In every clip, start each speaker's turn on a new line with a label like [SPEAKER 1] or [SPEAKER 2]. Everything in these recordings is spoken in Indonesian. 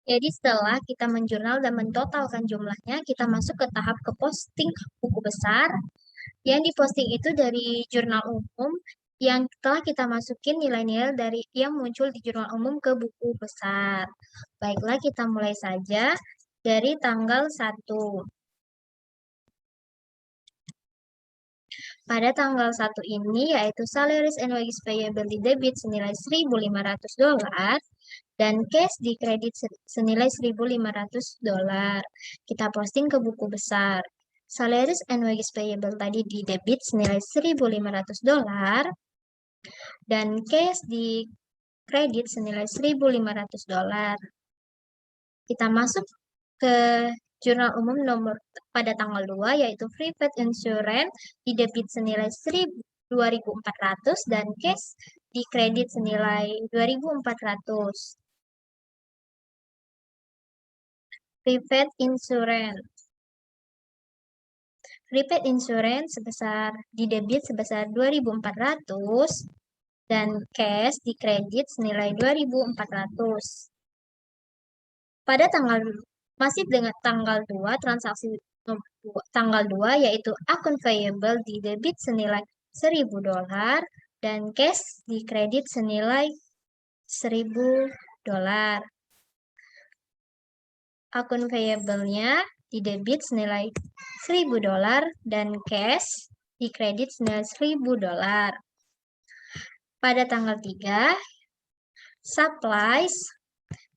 [SPEAKER 1] Jadi setelah kita menjurnal dan mentotalkan jumlahnya, kita masuk ke tahap ke posting buku besar. Yang diposting itu dari jurnal umum yang telah kita masukin nilai-nilai dari yang muncul di jurnal umum ke buku besar. Baiklah, kita mulai saja dari tanggal 1. Pada tanggal 1 ini, yaitu salaries and wages payable di debit senilai $1.500 dan cash di kredit senilai $1.500. Kita posting ke buku besar. Salaries and wages payable tadi di debit senilai $1.500 dan cash di kredit senilai $1.500. Kita masuk ke jurnal umum nomor pada tanggal 2, yaitu private insurance di debit senilai 2.400 dan cash di kredit senilai 2.400. Private insurance. Private insurance sebesar di debit sebesar 2.400 dan cash di kredit senilai 2.400. Pada masih dengan tanggal 2, transaksi tanggal 2 yaitu akun payable di debit senilai $1.000 dan cash di kredit senilai $1.000. Akun payable-nya di debit senilai $1.000 dan cash di kredit senilai $1.000. Pada tanggal 3, supplies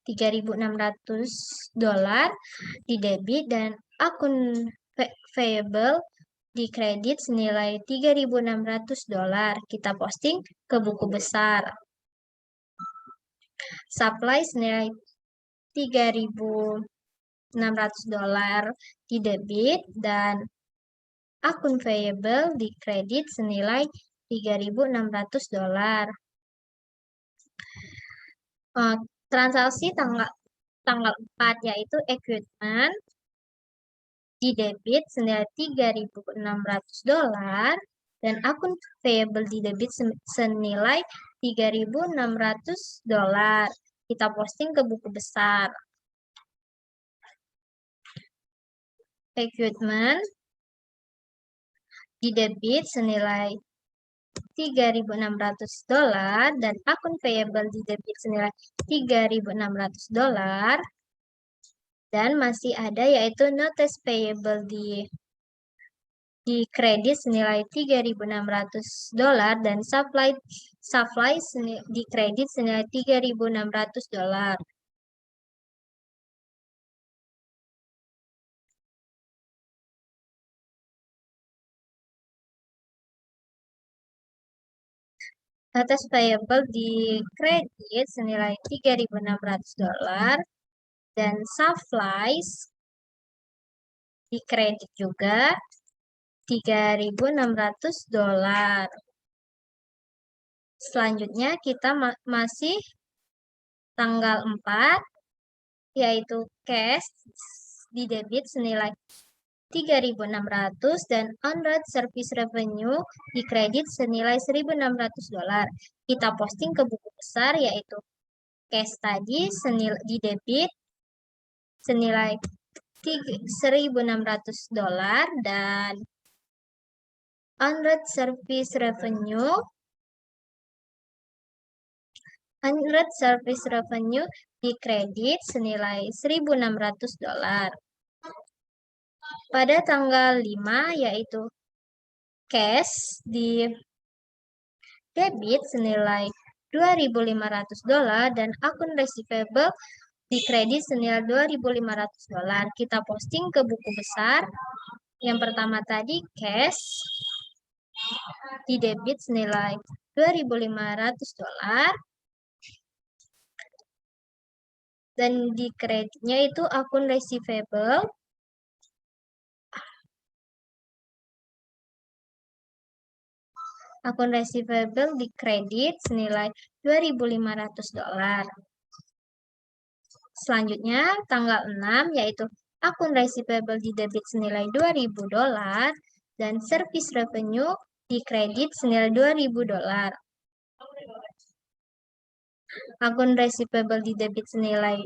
[SPEAKER 1] $3.600 di debit dan akun payable di kredit senilai $3.600. Kita posting ke buku besar. Supply senilai $3.600 di debit dan akun payable di kredit senilai $3.600. Transaksi tanggal 4 yaitu equipment di debit senilai $3.600 dan akun payable di debit senilai $3.600. Kita posting ke buku besar. Equipment di debit senilai $3.600 dan akun payable di debit senilai $3.600 dan masih ada yaitu notice payable di kredit senilai $3.600 dan supply di kredit senilai $3.600. Notice payable di kredit senilai $3.600 dan supplies di kredit juga $3.600. Selanjutnya kita masih tanggal 4 yaitu cash di debit senilai $3.600 dan on-road service revenue di kredit senilai $1.600. Kita posting ke buku besar yaitu cash tadi di debit senilai $1.600 dan on-road service revenue di kredit senilai $1.600. Pada tanggal 5 yaitu cash di debit senilai $2.500 dan akun receivable di kredit senilai $2.500. Kita posting ke buku besar. Yang pertama tadi cash di debit senilai $2.500 dan di kreditnya itu akun receivable di kredit senilai $2.500. Selanjutnya tanggal 6 yaitu akun receivable di debit senilai $2.000 dan service revenue di kredit senilai $2.000. Akun receivable di debit senilai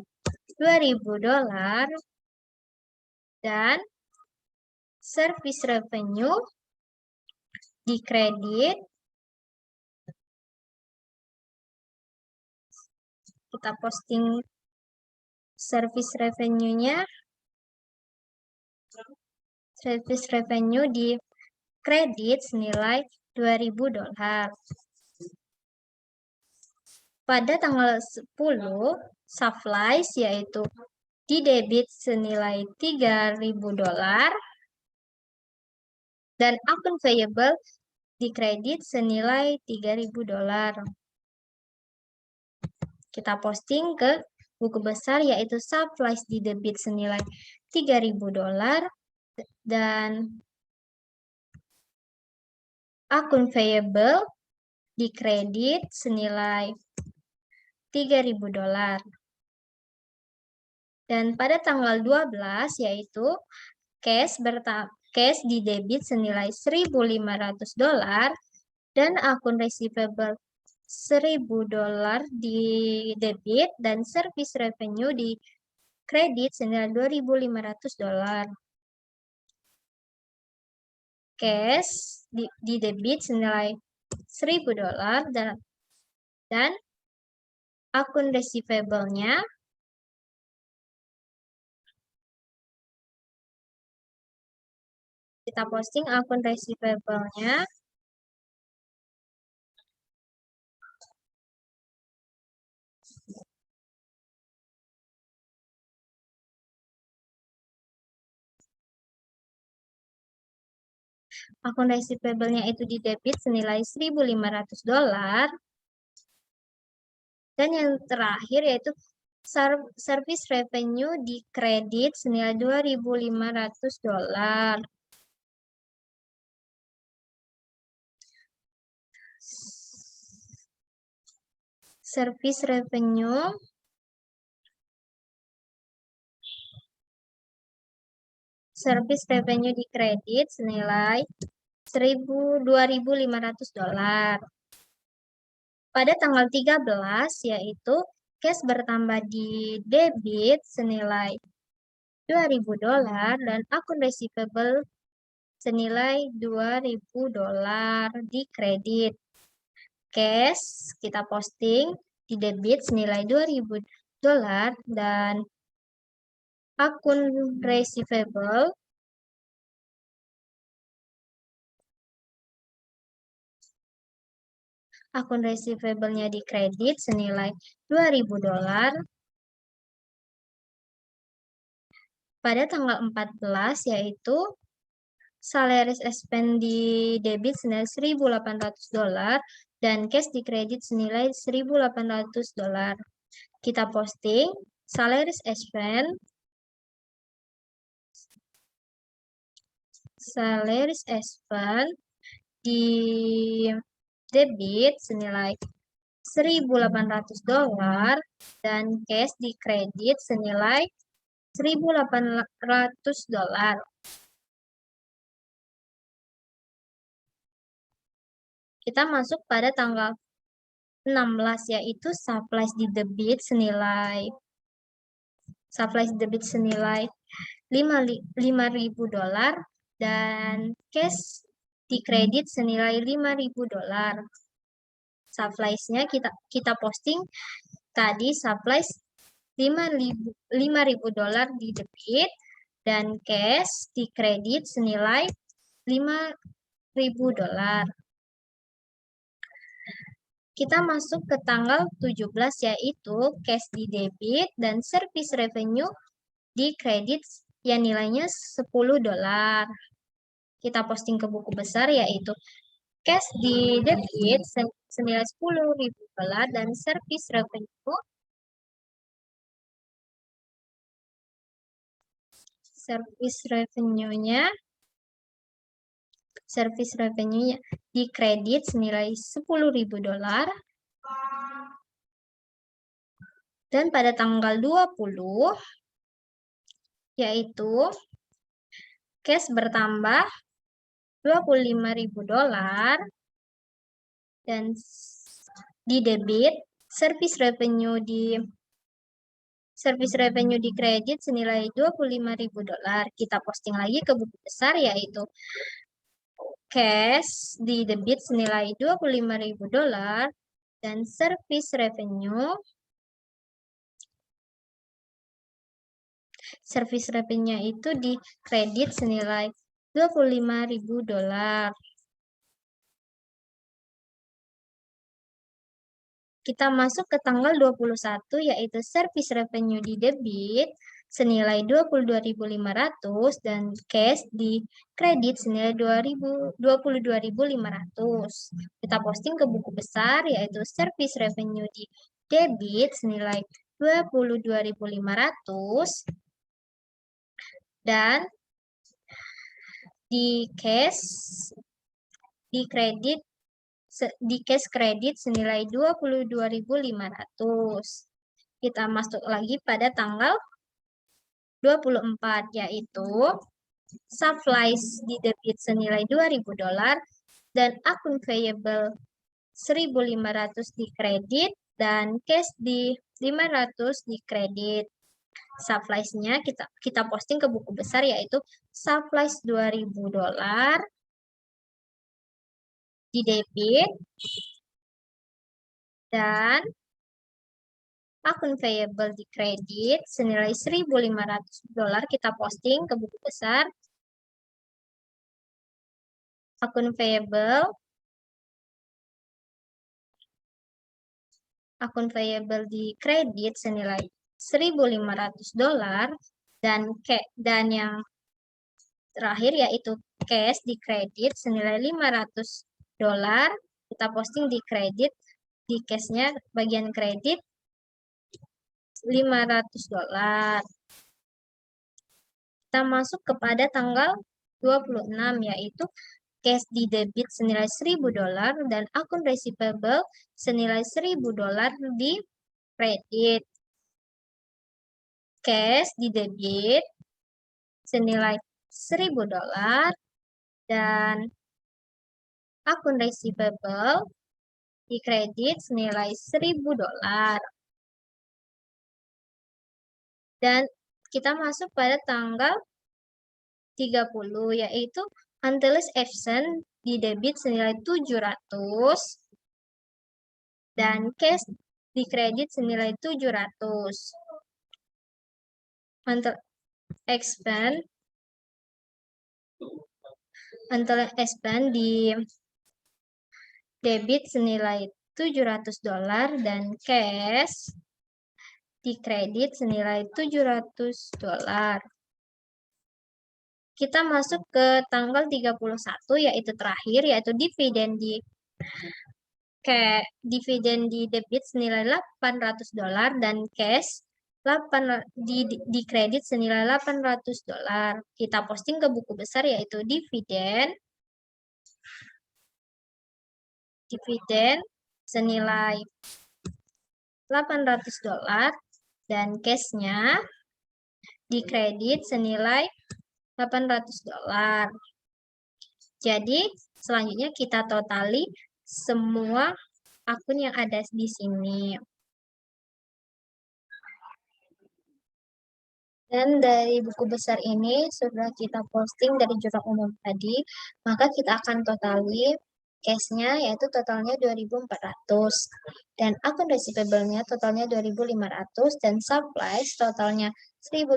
[SPEAKER 1] $2.000 dan service revenue di kredit kita posting service revenue-nya, service revenue di kredit senilai $2.000. Pada tanggal 10, supplies yaitu di debit senilai $3.000 dan akun payable di kredit senilai $3.000. Kita posting ke buku besar yaitu supplies di debit senilai $3.000 dan akun payable di kredit senilai $3.000. Dan pada tanggal 12 yaitu cash di debit senilai $1.500 dan akun receivable $1.000 di debit dan service revenue di kredit senilai $2.500. Cash di debit senilai $1.000 dan akun receivable-nya kita posting akun receivable-nya itu di debit senilai $1.500 dan yang terakhir yaitu service revenue di kredit senilai $2.500. Service revenue di kredit senilai $2.500. Pada tanggal 13 yaitu cash bertambah di debit senilai $2.000 dan akun receivable senilai $2.000 di kredit. Cash kita posting di debit senilai $2.000 dan akun receivable nya di kredit senilai $2.000. Pada tanggal 14 yaitu salaries expense di debit senilai $1.800 dan cash di kredit senilai $1.800. Kita posting salaries expense di debit senilai $1.800 dan cash di kredit senilai $1.800. Kita masuk pada tanggal 16 yaitu supplies di debit senilai $5.000 dan cash di kredit senilai $5.000. Supplies-nya kita posting tadi supplies $5.000 di debit dan cash di kredit senilai $5.000. Kita masuk ke tanggal 17 yaitu cash di debit dan service revenue di kredit yang nilainya $10. Kita posting ke buku besar yaitu cash di debit senilai $10.000 dan service revenue-nya di kredit senilai $10.000 dan pada tanggal 20 yaitu cash bertambah $25.000 dan di debit service revenue di Service revenue di kredit senilai $25.000. Kita posting lagi ke buku besar, yaitu cash di debit senilai $25.000 dan service revenue itu di kredit senilai $25.000. Kita masuk ke tanggal 21, yaitu service revenue di debit senilai 22.500 dan cash di kredit senilai 22.500. Kita posting ke buku besar, yaitu service revenue di debit senilai 22.500 dan di cash kredit senilai 22.500. Kita masuk lagi pada tanggal 24, yaitu supplies di debit senilai $2.000 dan akun payable 1.500 di kredit dan cash di 500 di kredit. Supplies-nya kita posting ke buku besar, yaitu supplies $2.000 di debit dan akun payable di kredit senilai $1.500 kita posting ke buku besar. Akun payable di kredit senilai $1.500 dan yang terakhir yaitu cash di kredit senilai $500 kita posting di kredit, di cashnya bagian kredit $500. Kita masuk kepada tanggal 26, yaitu cash di debit senilai $1.000 dan akun receivable senilai $1.000 di kredit. Cash di debit senilai $1.000 dan akun receivable di kredit senilai $1.000. Dan kita masuk pada tanggal 30, yaitu Antilles absent di debit senilai $700 dan cash di kredit senilai $700. Antilles expand di debit senilai $700 dan cash di kredit senilai $700. Kita masuk ke tanggal 31, yaitu terakhir, yaitu dividen di debit senilai $800 dan cash di kredit senilai $800. Kita posting ke buku besar, yaitu dividen senilai $800 dan cashnya di kredit senilai $800. Jadi, selanjutnya kita totali semua akun yang ada di sini. Dan dari buku besar ini sudah kita posting dari jurnal umum tadi, maka kita akan totali cash-nya, yaitu totalnya 2.400 dan akun receivable-nya totalnya 2.500 dan supplies totalnya 1.500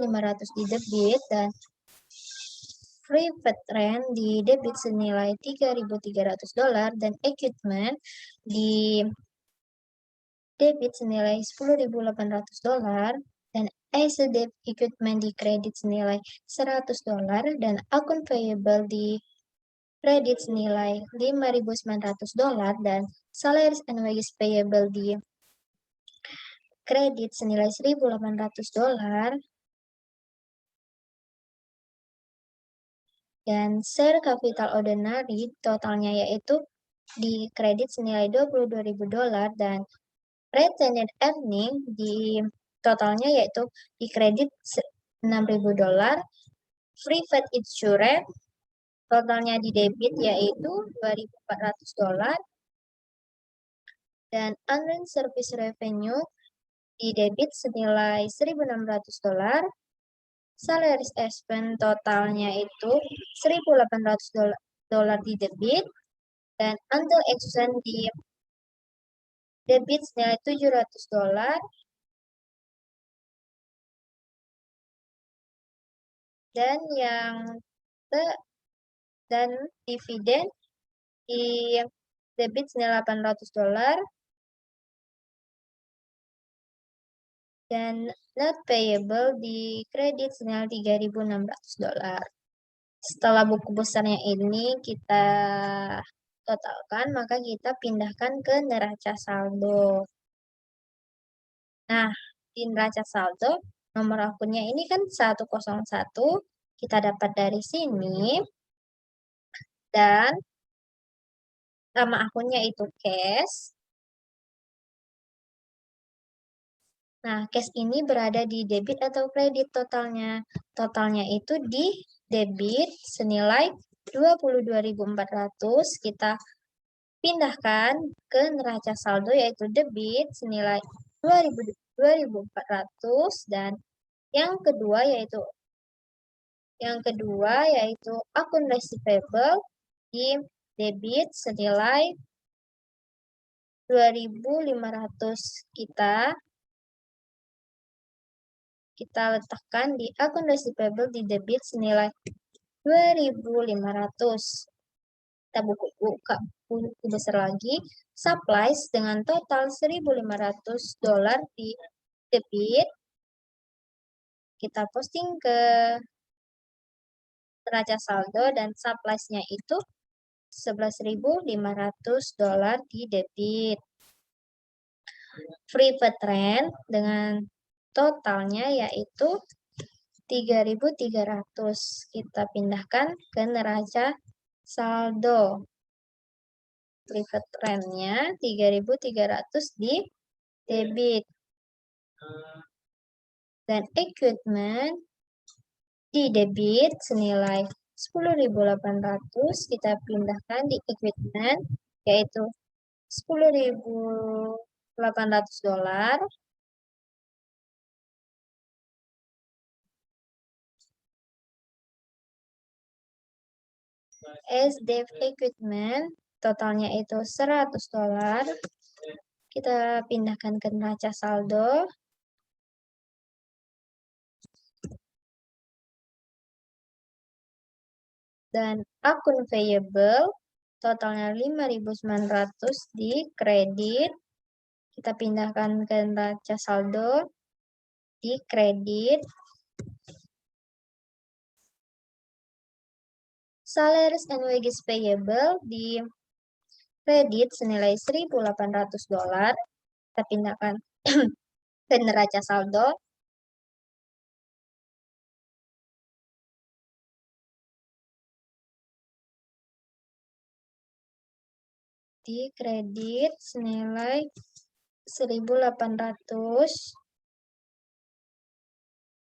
[SPEAKER 1] di debit dan private rent di debit senilai $3.300 dan equipment di debit senilai $10.800 dan debt equipment di kredit senilai $100 dan akun payable di kredit senilai $5.900 dan salaries and wages payable di kredit senilai $1.800 dan share capital ordinary totalnya yaitu di kredit senilai $22.000 dan retained earning di totalnya yaitu di kredit $6.000, private insurance totalnya di debit yaitu $2.400 dan unearned service revenue di debit senilai $1.600. Salaries expense totalnya itu $1.800 di debit, dan until expense di debit senilai $700, dan dan dividen di debit senilai $800, dan not payable di kredit senilai $3.600. Setelah buku besarnya ini kita totalkan, maka kita pindahkan ke neraca saldo. Nah, di neraca saldo, nomor akunnya ini kan 101, kita dapat dari sini, dan nama akunnya itu cash. Nah, cash ini berada di debit atau kredit totalnya. Totalnya itu di debit senilai 22.400, kita pindahkan ke neraca saldo yaitu debit senilai 2.400, dan yang kedua yaitu akun receivable di debit senilai 2.500, kita letakkan di akun receivable di debit senilai 2.500. Kita buka buku besar lagi, supplies dengan total $1.500 di debit, kita posting ke neraca saldo, dan supplies-nya itu $11.500 di debit. Free rent dengan totalnya yaitu 3.300, kita pindahkan ke neraca saldo. Private rent-nya 3.300 di debit. Dan equipment di debit senilai 10.800, kita pindahkan di equipment yaitu $10.800. As dev equipment totalnya itu $100, kita pindahkan ke neraca saldo. Dan akun payable totalnya 5.900 di kredit, kita pindahkan ke neraca saldo di kredit. Salaries and wages payable di kredit senilai $1.800, kita pindahkan ke neraca saldo. Di kredit senilai 1.800.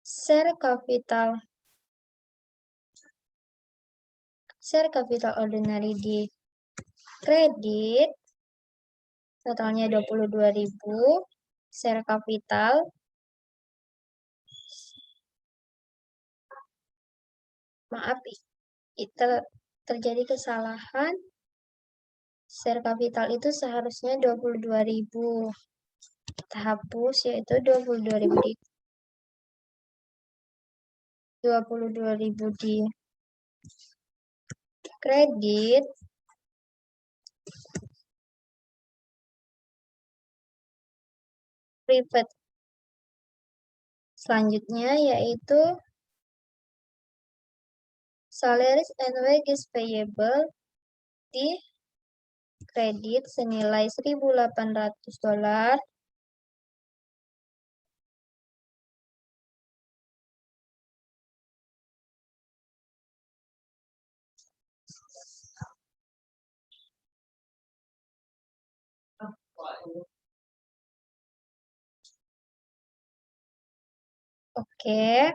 [SPEAKER 1] Share capital ordinary di kredit totalnya 22.000. Share capital itu terjadi kesalahan. Share capital itu seharusnya 22.000. Kita hapus, yaitu 22.000 di kredit. Private selanjutnya yaitu salaries and wages payable di kredit senilai $1.800. Oke.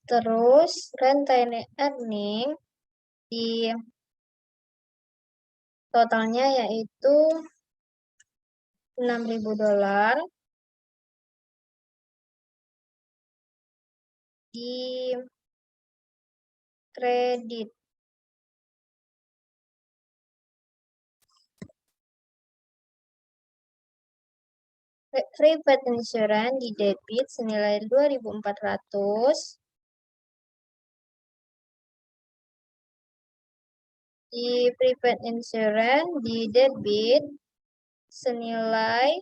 [SPEAKER 1] Terus retained earning di totalnya yaitu $6.000 di kredit. Private insurance di debit senilai 2.400. Di private insurance di debit senilai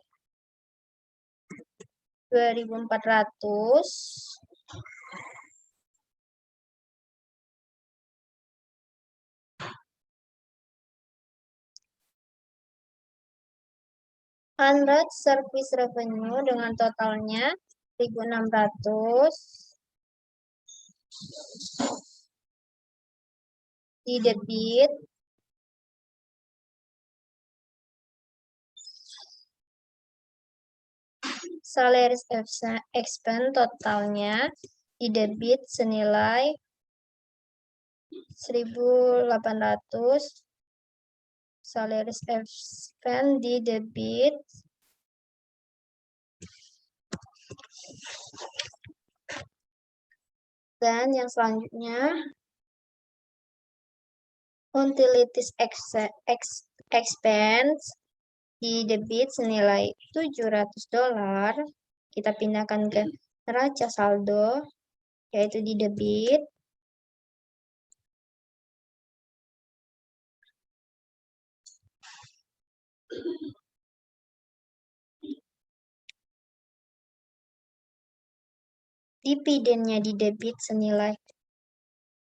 [SPEAKER 1] 2.400. Unload service revenue dengan totalnya 1.600 di debit salaries expense totalnya di debit senilai 1.800 salaries expense di debit dan yang selanjutnya utilities expense di debit senilai $700. Kita pindahkan ke neraca saldo, yaitu di debit. Dividennya di debit senilai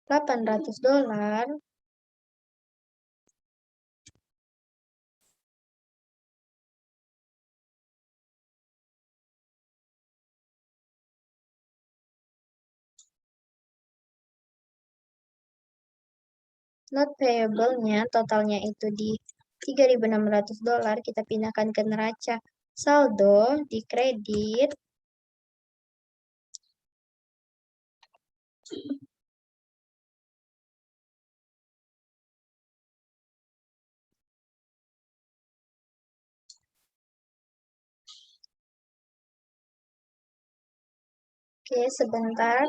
[SPEAKER 1] $800. Not payable-nya totalnya itu di $3.600. Kita pindahkan ke neraca saldo di kredit. Oke, sebentar.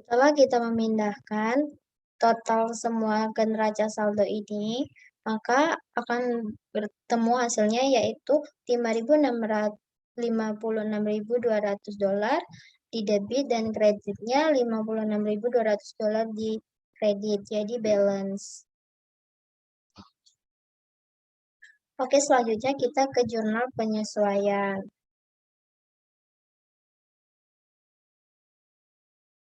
[SPEAKER 1] Setelah kita memindahkan total semua ke neraca saldo ini, maka akan bertemu hasilnya yaitu $56.200 di debit dan kreditnya $56.200 di kredit, jadi balance. Oke, selanjutnya kita ke jurnal penyesuaian.